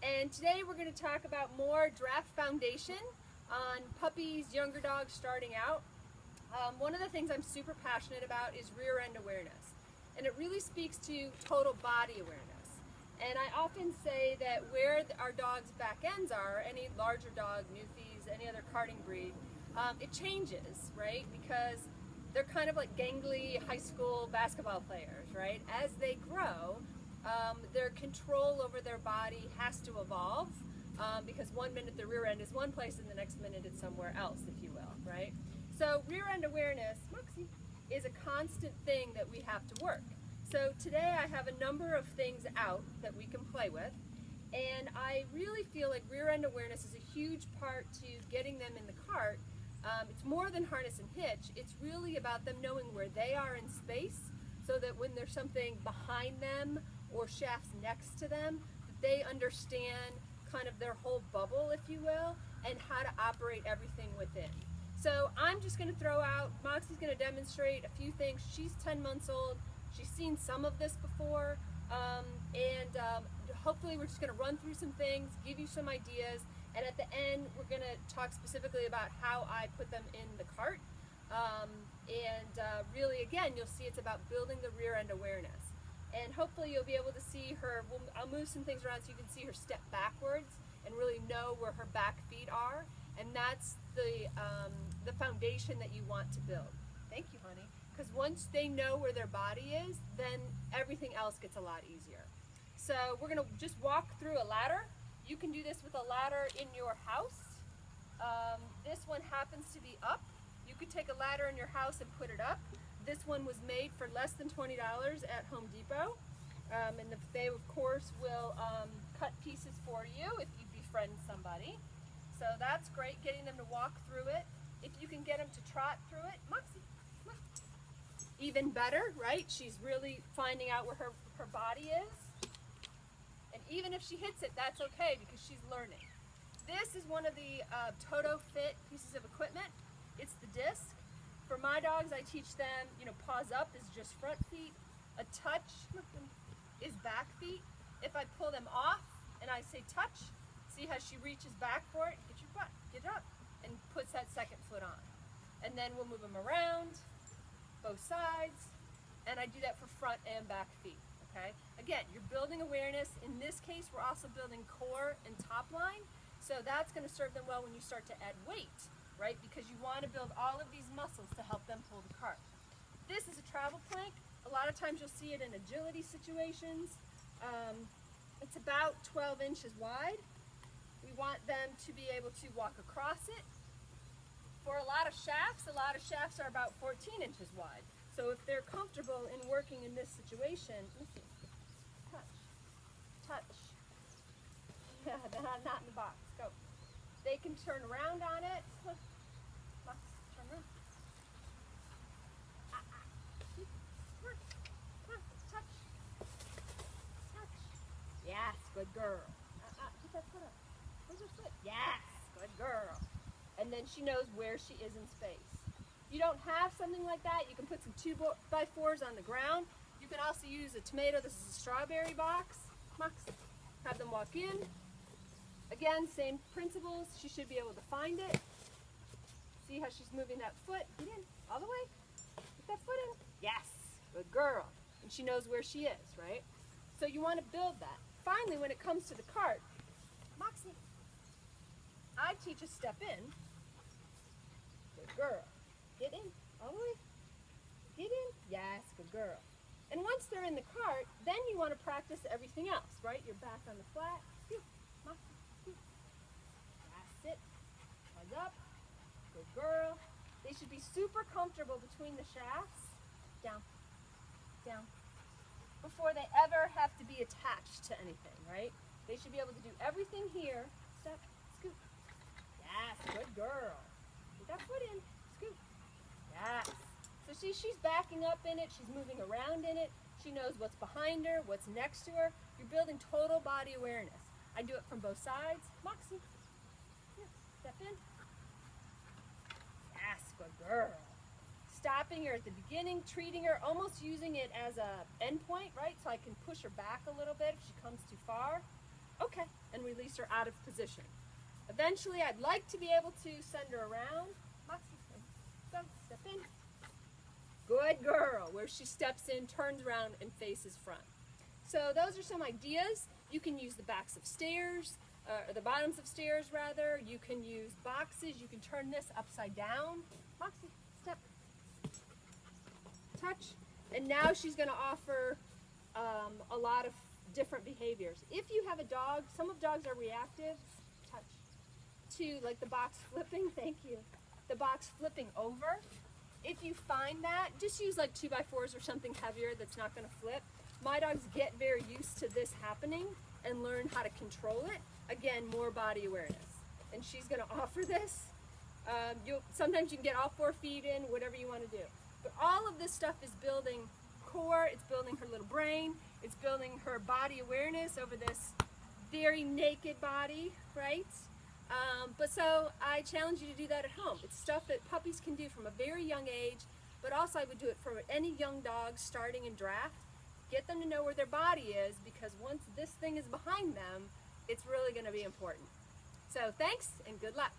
And today we're going to talk about more draft foundation on puppies, younger dogs starting out. One of the things I'm super passionate about is rear end awareness, and it really speaks to total body awareness. And I often say that where our dogs' back ends are, any larger dog, Newfies, any other carting breed, it changes, right? Because they're kind of like gangly high school basketball players, right? As they grow, their control over their body has to evolve, because 1 minute the rear end is one place and the next minute it's somewhere else, if you will, right? So rear end awareness, Moxie, is a constant thing that we have to work. So today I have a number of things out that we can play with, and I really feel like rear end awareness is a huge part to getting them in the cart. It's more than harness and hitch. It's really about them knowing where they are in space, so that when there's something behind them or shafts next to them, that they understand kind of their whole bubble, if you will, and how to operate everything within. So I'm just going to throw out, Moxie's going to demonstrate a few things. She's 10 months old. She's seen some of this before, and hopefully we're just going to run through some things, give you some ideas, and at the end we're going to talk specifically about how I put them in the cart. Really, again, you'll see it's about building the rear end awareness. And hopefully you'll be able to see her, I'll move some things around so you can see her step backwards and really know where her back feet are. And that's the foundation that you want to build. Thank you, honey. Because once they know where their body is, then everything else gets a lot easier. So we're going to just walk through a ladder. You can do this with a ladder in your house. This one happens to be up. You could take a ladder in your house and put it up. This one was made for less than $20 at Home Depot. And they, of course, will cut pieces for you if you befriend somebody. So that's great, getting them to walk through it. If you can get them to trot through it, Moxie, come on. Even better, right? She's really finding out where her body is. And even if she hits it, that's okay because she's learning. This is one of the Toto Fit pieces of equipment. It's the disc. For my dogs, I teach them, paws up is just front feet. A touch is back feet. If I pull them off and I say touch, see how she reaches back for it? Get your butt, get up, and puts that second foot on. And then we'll move them around, both sides, and I do that for front and back feet, okay? Again, you're building awareness. In this case, we're also building core and top line, so that's gonna serve them well when you start to add weight, right? Because you wanna build all of these muscles to help them pull the cart. This is a travel plank. A lot of times you'll see it in agility situations. It's about 12 inches wide. We want them to be able to walk across it. For a lot of shafts are about 14 inches wide. So if they're comfortable in working in this situation, listen, touch. Yeah, not in the box, go. They can turn around on it. Box, turn around. Come on, touch. Yes, good girl. Put that foot up. Where's her foot? Yes, good girl. And then she knows where she is in space. If you don't have something like that, you can put some 2x4s on the ground. You can also use a tomato. This is a strawberry box. Have them walk in. Again, same principles. She should be able to find it. See how she's moving that foot? Get in, all the way. Put that foot in. Yes, good girl. And she knows where she is, right? So you want to build that. Finally, when it comes to the cart, Moxie, I teach a step in. Good girl. Get in, all the way. Get in. Yes, good girl. And once they're in the cart, then you want to practice everything else, right? You're back on the flat. Moxie. That's it. Paws up. Good girl. They should be super comfortable between the shafts. Down. Down. Before they ever have to be attached to anything, right? They should be able to do everything here. Step, scoop. Yes, good girl. Put that foot in, scoop. Yes. So see, she's backing up in it. She's moving around in it. She knows what's behind her, what's next to her. You're building total body awareness. I do it from both sides. Moxie, here, step in. Yes, good girl. Stopping her at the beginning, treating her, almost using it as a end point, right? So I can push her back a little bit if she comes too far. Okay, and and release her out of position. Eventually, I'd like to be able to send her around. Moxie, go, step in. Good girl, where she steps in, turns around, and faces front. So those are some ideas. You can use the backs of stairs, or the bottoms of stairs rather. You can use boxes. You can turn this upside down. Moxie, step. Touch. And now she's going to offer a lot of different behaviors. If you have a dog, some of dogs are reactive. Touch. To like the box flipping, thank you. The box flipping over. If you find that, just use like 2x4s or something heavier that's not going to flip. My dogs get very used to this happening and learn how to control it. Again, more body awareness. And she's going to offer this. Sometimes you can get all 4 feet in, whatever you want to do. But all of this stuff is building core, it's building her little brain, it's building her body awareness over this very naked body, right? But so I challenge you to do that at home. It's stuff that puppies can do from a very young age, but also I would do it for any young dog starting in draft. Get them to know where their body is, because once this thing is behind them, it's really going to be important. So thanks and good luck.